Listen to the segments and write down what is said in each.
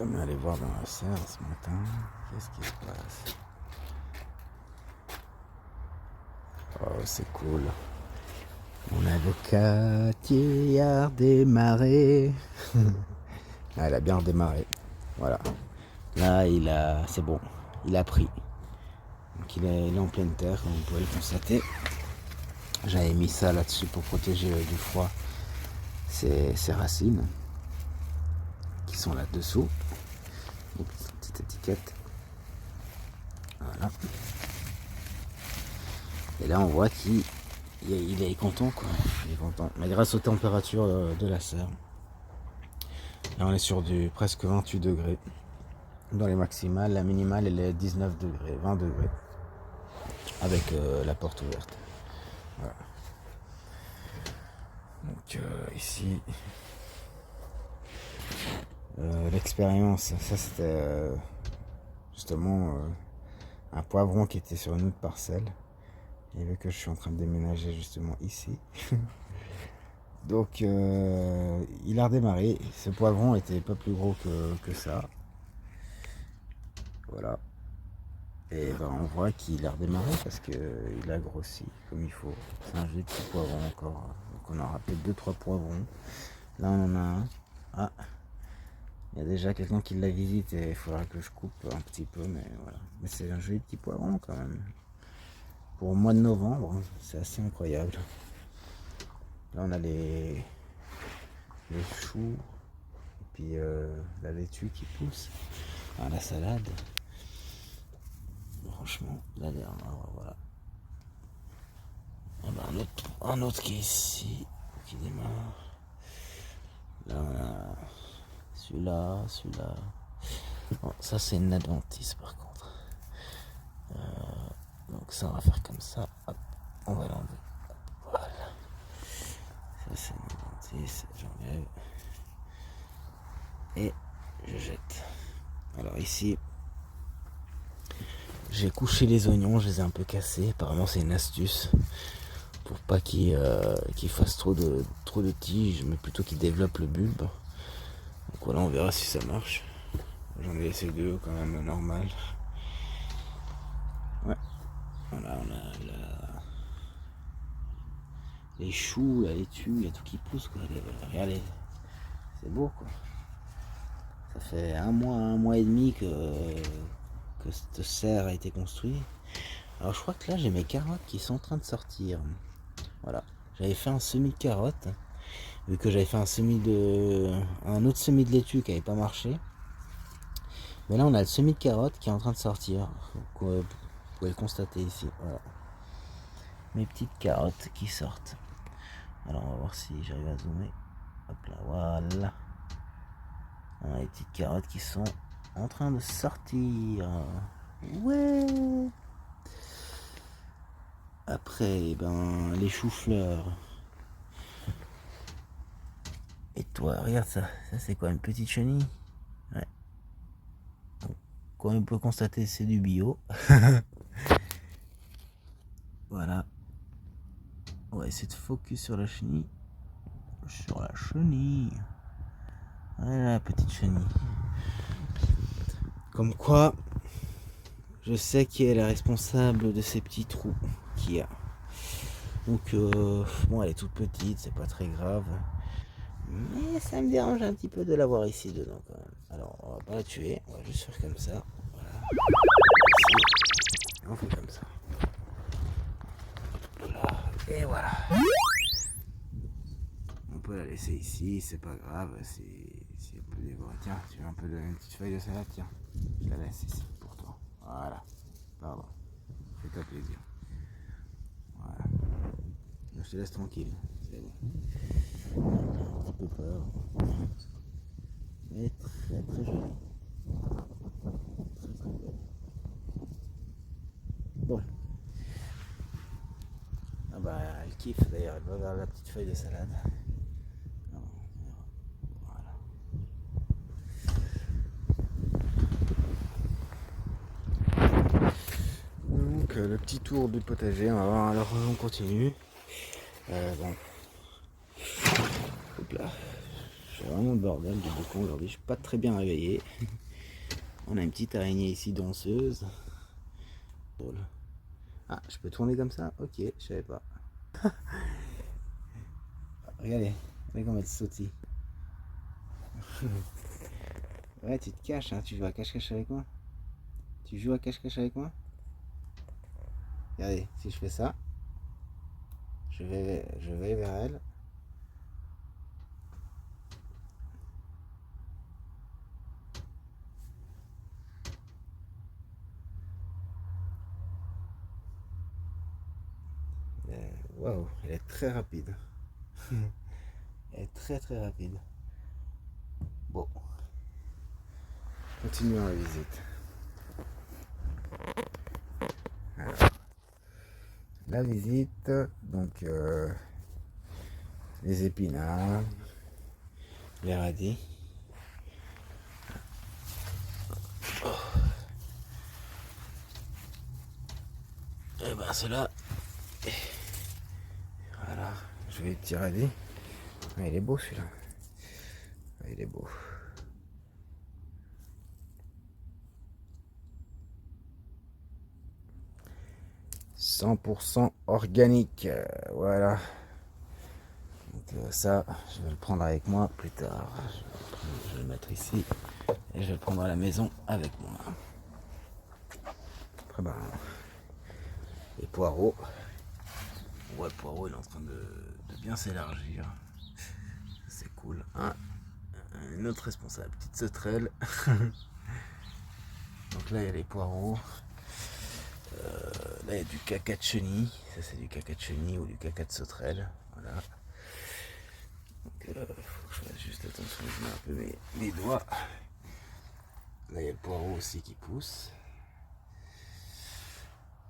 Comme aller voir dans la serre ce matin, qu'est-ce qui se passe? Oh, c'est cool. Mon avocatier a redémarré. Ah, elle a bien redémarré. Voilà. Là, c'est bon. Il a pris. Donc il est en pleine terre, comme vous pouvez le constater. J'avais mis ça là-dessus pour protéger du froid ces racines qui sont là-dessous. Petite étiquette. Voilà. Et là, on voit qu'il est content, quoi. Il est content. Mais grâce aux températures de la serre. Là, on est sur du presque 28 degrés. Dans les maximales, la minimale, elle est 19 degrés, 20 degrés. Avec la porte ouverte. Voilà. Donc, ici, l'expérience, ça c'était justement un poivron qui était sur une autre parcelle. Et vu que je suis en train de déménager justement ici. Donc il a redémarré. Ce poivron était pas plus gros que ça. Voilà. Et ben, on voit qu'il a redémarré parce qu'il a grossi comme il faut. C'est un joli petit poivron encore. Donc on aura peut-être 2-3 poivrons. Là on en a un. Ah, il y a déjà quelqu'un qui la visite et il faudra que je coupe un petit peu, mais voilà. Mais c'est un joli petit poivron quand même. Pour le mois de novembre, c'est assez incroyable. Là on a les choux, et puis la laitue qui pousse, enfin, la salade. Franchement, là voilà. On a un autre qui est ici, qui démarre. Là on a celui-là. Bon, ça c'est une adventice par contre. Donc ça on va faire comme ça. Hop, on va l'enlever. Voilà. Ça c'est une adventice, j'enlève. Et je jette. Alors ici, j'ai couché les oignons, je les ai un peu cassés. Apparemment c'est une astuce pour pas qu'ils fassent trop de tiges, mais plutôt qu'ils développent le bulbe. Donc voilà, on verra si ça marche. J'en ai laissé deux quand même normal. Ouais. Voilà, on a les choux, la laitue, il y a tout qui pousse quoi. Regardez, c'est beau quoi. Ça fait un mois et demi que cette serre a été construite. Alors je crois que là j'ai mes carottes qui sont en train de sortir. Voilà. J'avais fait un semis de carottes. Vu que j'avais fait un autre semis de laitue qui n'avait pas marché. Mais là on a le semis de carottes qui est en train de sortir. Vous pouvez le constater ici. Voilà. Mes petites carottes qui sortent. Alors on va voir si j'arrive à zoomer. Hop là, voilà. On a les petites carottes qui sont en train de sortir. Ouais. Après, ben, les choux-fleurs. Et toi, regarde ça. Ça c'est quoi, une petite chenille? Ouais. Bon, comme on peut constater, c'est du bio. Voilà. On va essayer de focus sur la chenille. Voilà, petite chenille. Comme quoi, je sais qui est la responsable de ces petits trous qu'il y a. Donc, bon, elle est toute petite, c'est pas très grave. Mais ça me dérange un petit peu de l'avoir ici dedans quand même. Alors, on va pas la tuer, on va juste faire comme ça. Voilà. Ici. On fait comme ça. Voilà. Et voilà. On peut la laisser ici, c'est pas grave. Si on peut dévorer. Tiens, tu veux un peu une petite feuille de salade? Tiens, je la laisse ici pour toi. Voilà. Pardon. Fais-toi plaisir. Voilà. Je te laisse tranquille. C'est bon. J'ai un petit peu peur. Mais très très joli. Très très belle. Bon. Ah bah elle kiffe d'ailleurs, elle va vers la petite feuille de salade. Voilà. Donc le petit tour du potager, on va voir, alors on continue. Bon. Hop là. C'est vraiment le bordel du balcon aujourd'hui. Je suis pas très bien réveillé. On a une petite araignée ici danseuse. Drôle. Ah, je peux tourner comme ça? Ok, je savais pas. Regardez comment elle sautille. Ouais, tu te caches, hein. Tu joues à cache-cache avec moi? Tu joues à cache-cache avec moi? Regardez, si je fais ça, je vais vers elle. Waouh, elle est très rapide. Elle est très rapide. Bon, continuons la visite. Alors, la visite, donc les épinards, les radis. Et ben ceux-là, voilà, je vais petit radis. Ah, il est beau celui-là. Ah, il est beau. « 100% organique », voilà. Donc ça, je vais le prendre avec moi plus tard. Je vais le mettre ici et je vais le prendre à la maison avec moi. Après, ben, les poireaux. Ouais, le poireau il est en train de bien s'élargir. C'est cool. Un autre responsable, petite sauterelle. Donc là, il y a les poireaux. Là, il y a du caca de chenille. Ça, c'est du caca de chenille ou du caca de sauterelle. Voilà. Donc, faut que je fasse juste attention, je mets un peu mes doigts. Là, il y a le poireau aussi qui pousse.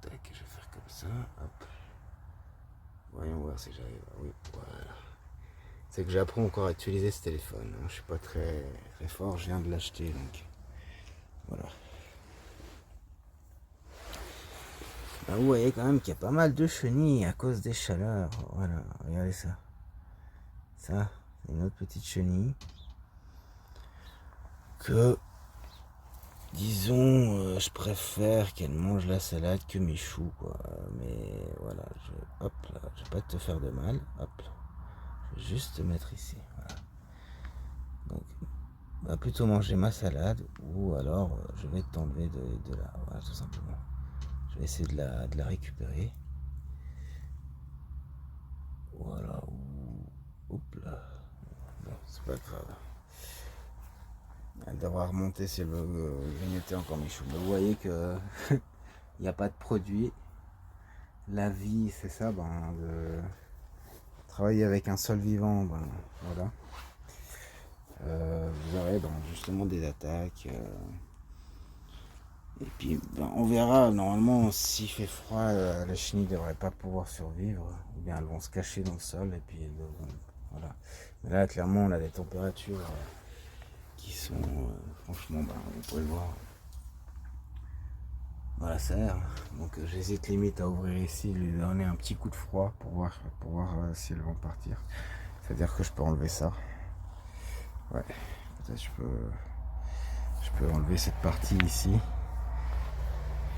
Tac, je vais faire comme ça. Hop. Voyons voir si j'arrive. Oui, voilà. C'est que j'apprends encore à utiliser ce téléphone. Je suis pas très fort, je viens de l'acheter donc. Voilà. Bah, vous voyez quand même qu'il y a pas mal de chenilles à cause des chaleurs. Voilà, regardez ça. Ça, c'est une autre petite chenille. Que, disons, je préfère qu'elle mange la salade que mes choux, quoi. Mais voilà, hop là, je vais pas te faire de mal. Hop, je vais juste te mettre ici. Voilà. Donc, va plutôt manger ma salade ou alors je vais t'enlever de là. Voilà, tout simplement. Je vais essayer de la récupérer. Voilà. Hop là. Bon, c'est pas grave. Elle devra remonter si elle veut grignoter encore mes choux. Mais vous voyez que il n'y a pas de produit. La vie, c'est ça, ben, de travailler avec un sol vivant, ben, voilà. Vous aurez ben, justement des attaques. Et puis ben, on verra, normalement s'il fait froid, la chenille ne devrait pas pouvoir survivre. Ou bien elles vont se cacher dans le sol et puis voilà. Mais là clairement on a des températures qui sont franchement, ben, vous pouvez le voir. Dans la serre, donc j'hésite limite à ouvrir ici, lui donner un petit coup de froid pour voir si elles vont partir. C'est-à-dire que je peux enlever ça. Ouais, peut-être je peux enlever cette partie ici.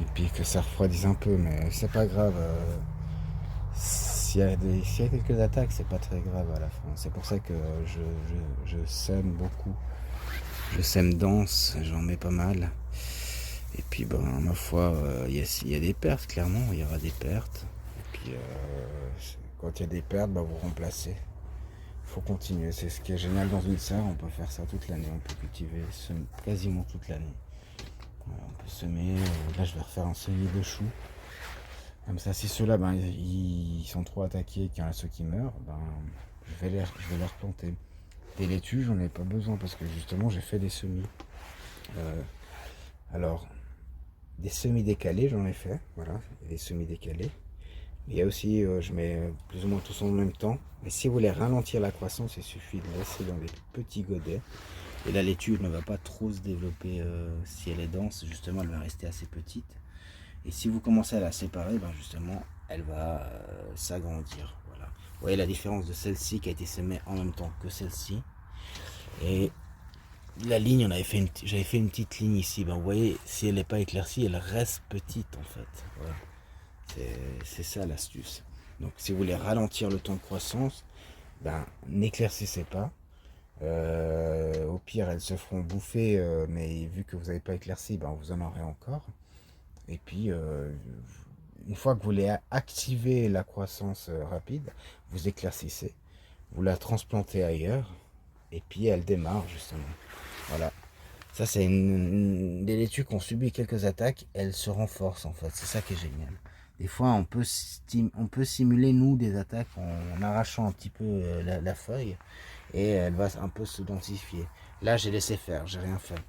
Et puis que ça refroidisse un peu, mais c'est pas grave. S'il y a quelques attaques, c'est pas très grave à la fin. C'est pour ça que je sème beaucoup. Je sème dense, j'en mets pas mal. Et puis, ben, ma foi, il y a des pertes, clairement, il y aura des pertes. Et puis, quand il y a des pertes, ben, vous remplacez. Il faut continuer. C'est ce qui est génial dans une serre, on peut faire ça toute l'année. On peut cultiver quasiment toute l'année. Voilà, on peut semer. Là, je vais refaire un semis de choux. Comme ça, si ceux-là, ben, ils sont trop attaqués, qu'il y en a ceux qui meurent, ben, je vais les replanter. Des laitues, j'en ai pas besoin parce que justement, j'ai fait des semis. Alors, des semis décalés, j'en ai fait, voilà, des semis décalés. Il y a aussi, je mets plus ou moins tous en même temps. Mais si vous voulez ralentir la croissance, il suffit de laisser dans des petits godets. Et la laitue ne va pas trop se développer si elle est dense, justement, elle va rester assez petite. Et si vous commencez à la séparer, ben justement, elle va s'agrandir. Voilà. Vous voyez la différence de celle-ci qui a été semée en même temps que celle-ci. Et la ligne, j'avais fait une petite ligne ici. Ben, vous voyez, si elle n'est pas éclaircie, elle reste petite en fait. Voilà. C'est ça l'astuce. Donc si vous voulez ralentir le temps de croissance, ben, n'éclaircissez pas. Au pire, elles se feront bouffer, mais vu que vous n'avez pas éclairci, ben, vous en aurez encore. Et puis, une fois que vous voulez activer la croissance rapide, vous éclaircissez, vous la transplantez ailleurs, et puis elle démarre justement. Voilà. Ça, c'est des laitues qui ont subi quelques attaques, elles se renforcent en fait. C'est ça qui est génial. Des fois, on peut simuler, nous, des attaques en arrachant un petit peu la feuille, et elle va un peu se densifier. Là, j'ai laissé faire, j'ai rien fait.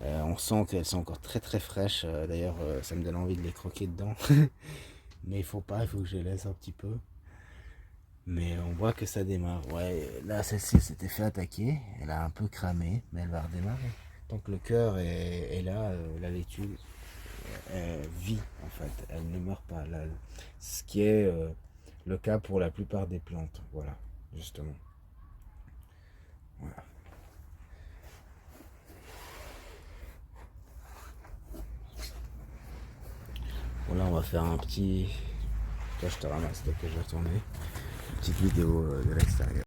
On sent qu'elles sont encore très très fraîches. D'ailleurs, ça me donne envie de les croquer dedans. Mais il faut pas, il faut que je les laisse un petit peu. Mais on voit que ça démarre. Ouais, là, celle-ci s'était fait attaquer. Elle a un peu cramé, mais elle va redémarrer. Tant que le cœur est là, la laitue vit en fait. Elle ne meurt pas. Là, ce qui est le cas pour la plupart des plantes. Voilà, justement. Voilà. Bon, là, on va faire un petit... Toi, je te ramasse dès que je vais retourner. Une petite vidéo de l'extérieur.